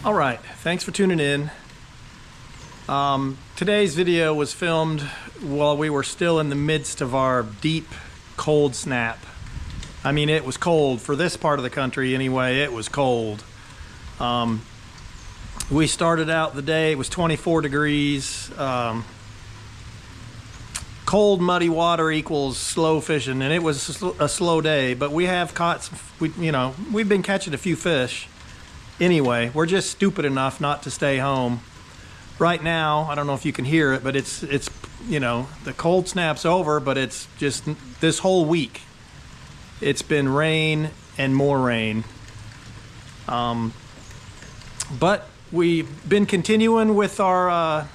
All right, thanks for tuning in. Today's video was filmed while we were still in the midst of our deep cold snap. I mean, it was cold for this part of the country anyway. It was cold. We started out the day, it was 24 degrees. Cold, muddy water equals slow fishing, and it was a slow day, but we have caught some, we've been catching a few fish. Anyway, we're just stupid enough not to stay home. Right now, I don't know if you can hear it, but it's the cold snap's over, but it's just this whole week. It's been rain and more rain. But we've been continuing with our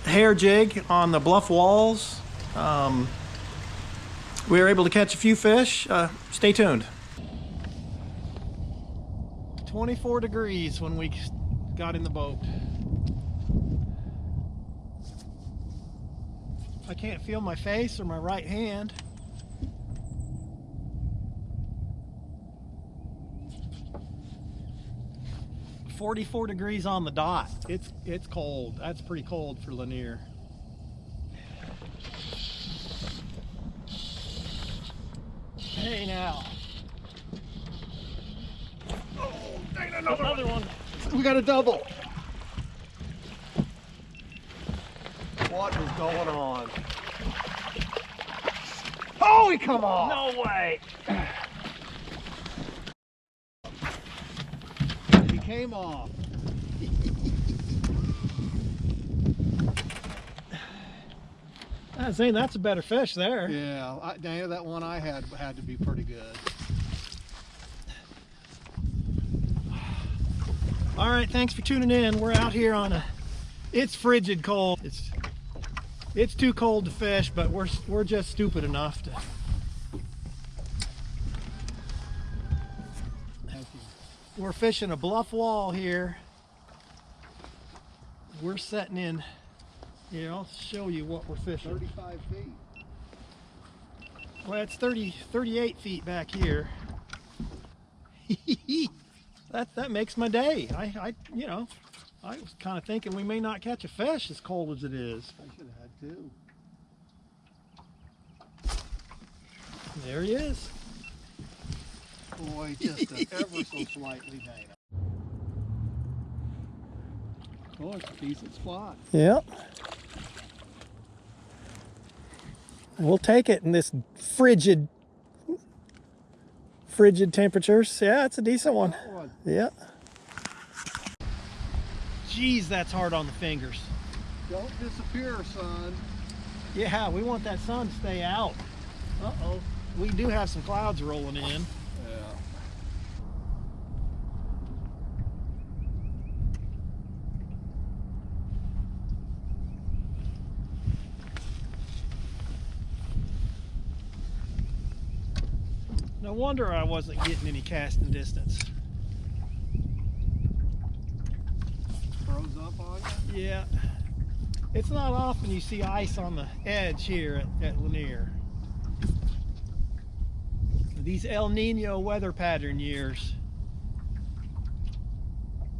hair jig on the Bluff walls. We were able to catch a few fish. Stay tuned. 24 degrees when we got in the boat. I can't feel my face or my right hand. .44 degrees on the dot. It's cold. That's pretty cold for Lanier. Hey now. Oh, dang, another one. We got a double. What is going on? Oh, he come off. No way. He came off. I was saying that's a better fish there. Yeah, Daniel, that one I had to be pretty good. All right, thanks for tuning in. We're out here on it's frigid cold. It's too cold to fish, but we're just stupid enough to. We're fishing a bluff wall here. We're setting in. Here, I'll show you what we're fishing. 35 feet. Well, it's 38 feet back here. That makes my day. I was kind of thinking we may not catch a fish as cold as it is. I should have had two. There he is. Boy, just ever so slightly down. Oh, it's a decent spot. Yep. We'll take it in this frigid temperatures. Yeah, it's a decent one. Yeah. Jeez, that's hard on the fingers. Don't disappear, son. Yeah, we want that sun to stay out. Uh-oh. We do have some clouds rolling in. Yeah. No wonder I wasn't getting any casting distance. Froze up on you? Yeah. It's not often you see ice on the edge here at Lanier. These El Nino weather pattern years.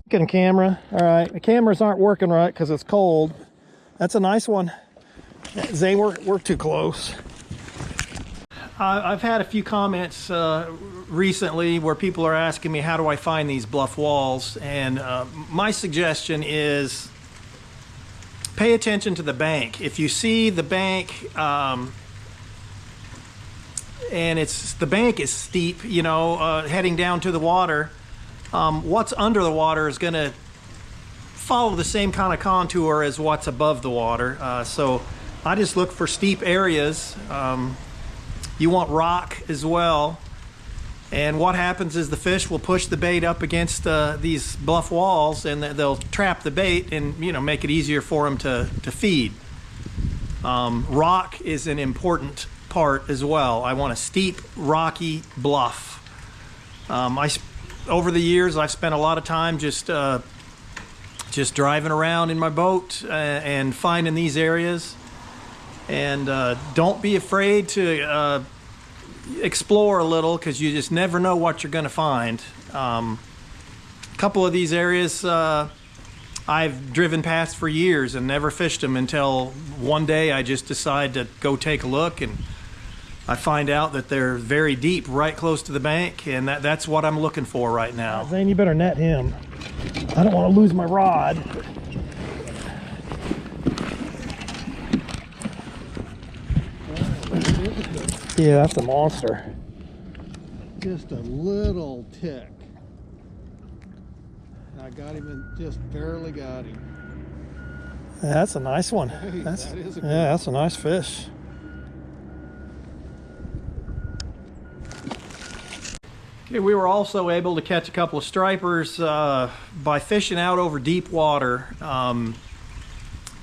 Looking at camera. All right, the cameras aren't working right because it's cold. That's a nice one. Zay, we're too close. I've had a few comments recently where people are asking me how do I find these bluff walls, and my suggestion is pay attention to the bank. If you see the bank and the bank is steep, heading down to the water, what's under the water is going to follow the same kind of contour as what's above the water. So I just look for steep areas. You want rock as well, and what happens is the fish will push the bait up against these bluff walls, and they'll trap the bait and make it easier for them to feed. Rock is an important part as well. I want a steep, rocky bluff. Over the years, I've spent a lot of time just driving around in my boat and finding these areas. And don't be afraid to explore a little, because you just never know what you're going to find. couple of these areas I've driven past for years and never fished them until one day I just decide to go take a look, and I find out that they're very deep, right close to the bank, and that's what I'm looking for right now. Zane, you better net him. I don't want to lose my rod. Yeah, that's a monster. Just a little tick. I got him and just barely got him. Yeah, that's a nice one. Hey, That's, that is a good yeah, that's a nice fish. Okay, we were also able to catch a couple of stripers by fishing out over deep water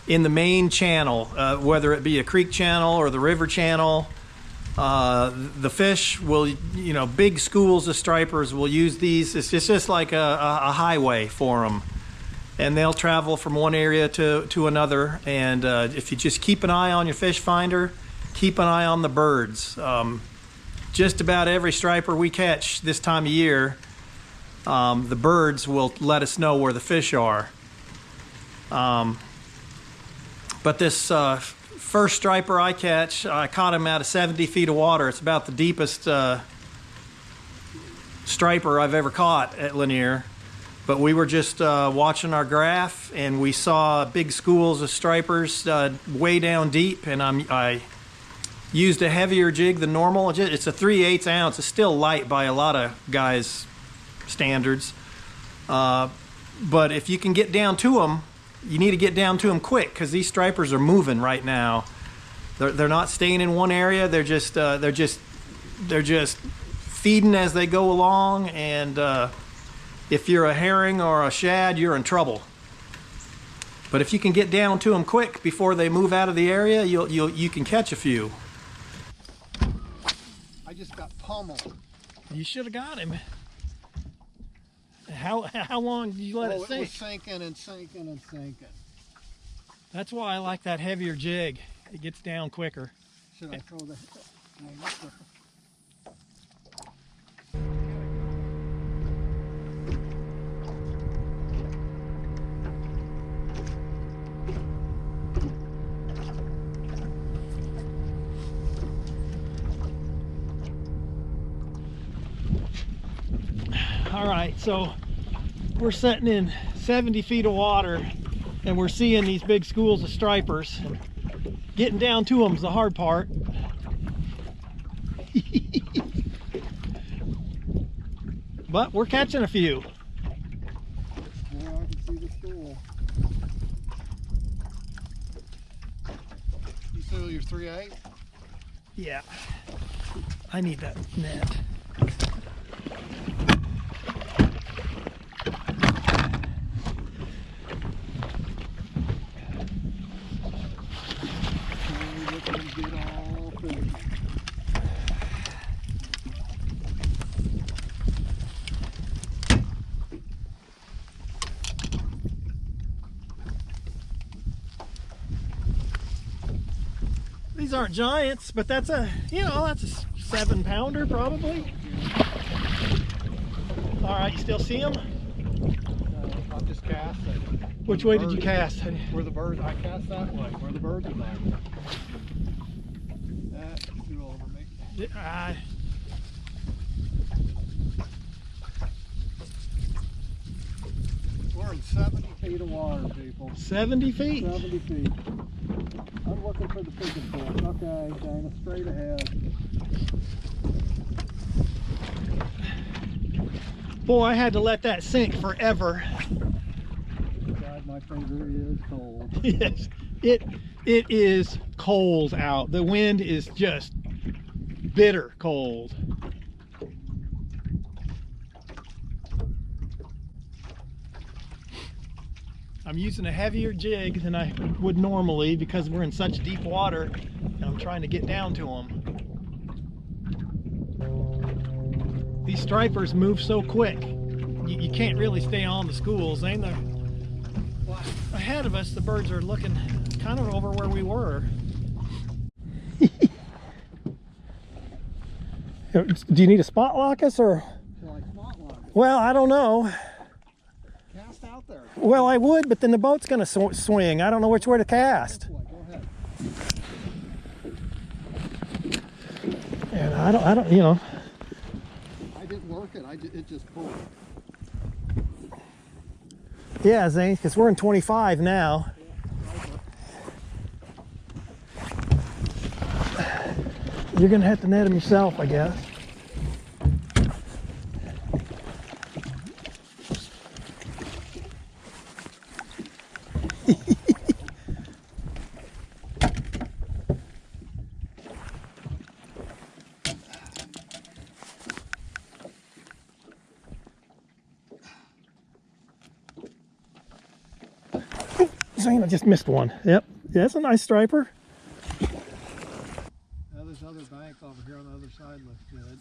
in the main channel, whether it be a creek channel or the river channel. The fish will, big schools of stripers will use these. It's just like a highway for them, and they'll travel from one area to another. And if you just keep an eye on your fish finder, keep an eye on the birds. Just about every striper we catch this time of year, the birds will let us know where the fish are. But this first striper I catch, I caught him out of 70 feet of water. It's about the deepest striper I've ever caught at Lanier. But we were just watching our graph, and we saw big schools of stripers way down deep, and I used a heavier jig than normal. It's a 3/8 ounce. It's still light by a lot of guys' standards. But if you can get down to them, you need to get down to them quick, because these stripers are moving right now. They're not staying in one area. They're just feeding as they go along. And if you're a herring or a shad, you're in trouble. But if you can get down to them quick before they move out of the area, you can catch a few. I just got pummeled. You should have got him. How long did you let it It sink? was sinking and sinking and sinking. That's why I like that heavier jig. It gets down quicker. Should I throw the All right, so we're sitting in 70 feet of water, and we're seeing these big schools of stripers. Getting down to them is the hard part. But we're catching a few. Yeah, I can see the school. You still your 3/8? Yeah, I need that net. These aren't giants, but that's a 7-pounder probably. All right, you still see them? I'll just cast it. Which way did you cast? Where the birds, I cast that way, where the birds are there. That threw over me. We're in 70 feet of water, people. 70 feet? 70 feet. I'm looking for the fishing pole. Okay, Dana, straight ahead. Boy, I had to let that sink forever. God, my finger is cold. Yes, it is cold out. The wind is just bitter cold. I'm using a heavier jig than I would normally because we're in such deep water, and I'm trying to get down to them. These stripers move so quick, you can't really stay on the schools. Ain't there? Ahead of us, the birds are looking kind of over where we were. Do you need to spot lock us, or? Shall I spot lock it? Well, I don't know. Well, I would, but then the boat's gonna swing. I don't know which way to cast. Go ahead. And I don't, you know. I didn't work it. It just pulled. Yeah, Zane, because we're in 25 now. You're gonna have to net him yourself, I guess. Zane, I just missed one. Yep, yeah, that's a nice striper. Now this other bank over here on the other side looks good.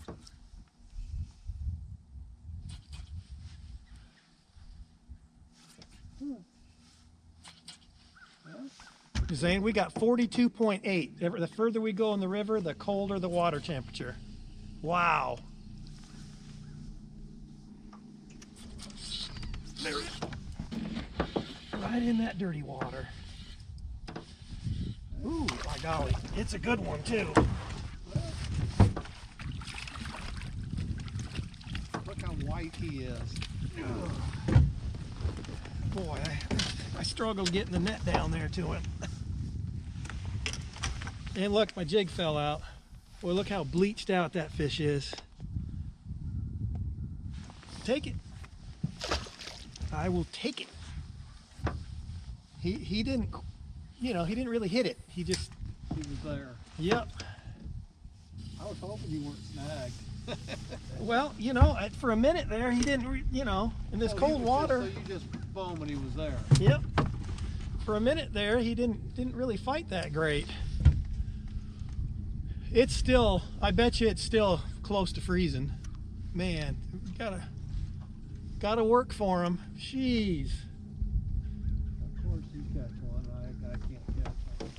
Zane, we got 42.8. The further we go in the river, the colder the water temperature. Wow. There it is. Right in that dirty water. Ooh, my golly. It's a good one, too. Look how white he is. Boy, I struggled getting the net down there to him. And look, my jig fell out. Boy, look how bleached out that fish is. Take it. I will take it. He didn't, you know, he didn't really hit it. He was there. Yep. I was hoping you weren't snagged. Well, you know, for a minute there, he didn't, you know, in this cold water. So you just boom and he was there. Yep. For a minute there, he didn't really fight that great. It's still, I bet you it's still close to freezing. Man, gotta work for him. Jeez. Of course you catch one. I can't catch one.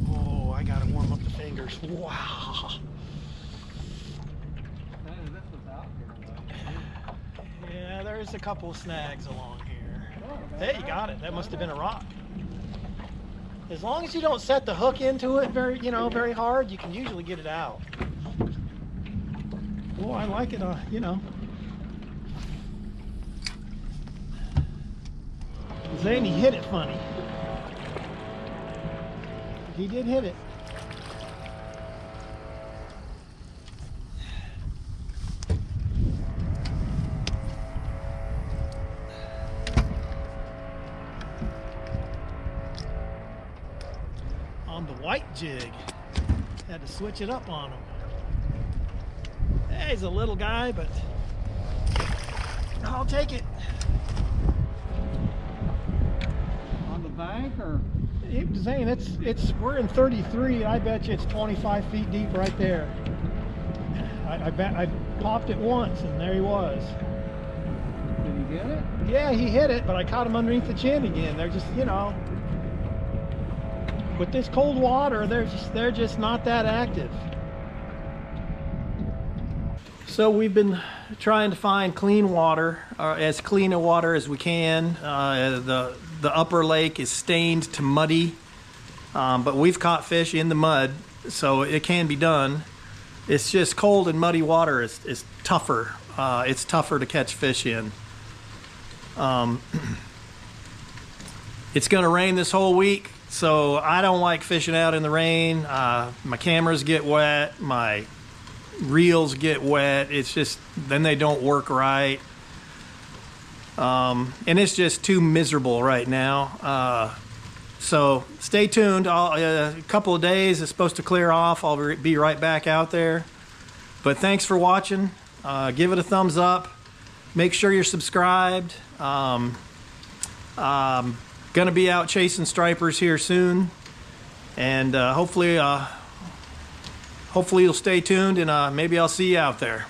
Oh, I gotta warm up the fingers. Wow. Yeah, there's a couple of snags along here. Hey, you got it. That must have been a rock. As long as you don't set the hook into it very hard, you can usually get it out. Oh, I like it, you know. Zane, he hit it funny. He did hit it. On the white jig. Had to switch it up on him. Hey, he's a little guy, but I'll take it. On the bank or? Zane, we're in 33. I bet you it's 25 feet deep right there. I popped it once and there he was. Did he get it? Yeah, he hit it, but I caught him underneath the chin again. They're just, you know, with this cold water, they're just not that active. So we've been trying to find clean water, as clean a water as we can. The upper lake is stained to muddy, but we've caught fish in the mud, so it can be done. It's just cold and muddy water is tougher. It's tougher to catch fish in. It's gonna rain this whole week, so I don't like fishing out in the rain. My cameras get wet, my reels get wet. It's just, then they don't work right. And it's just too miserable right now. So stay tuned. A couple of days, it's supposed to clear off. I'll be right back out there. But thanks for watching. Give it a thumbs up. Make sure you're subscribed. Gonna be out chasing stripers here soon, and hopefully you'll stay tuned, and maybe I'll see you out there.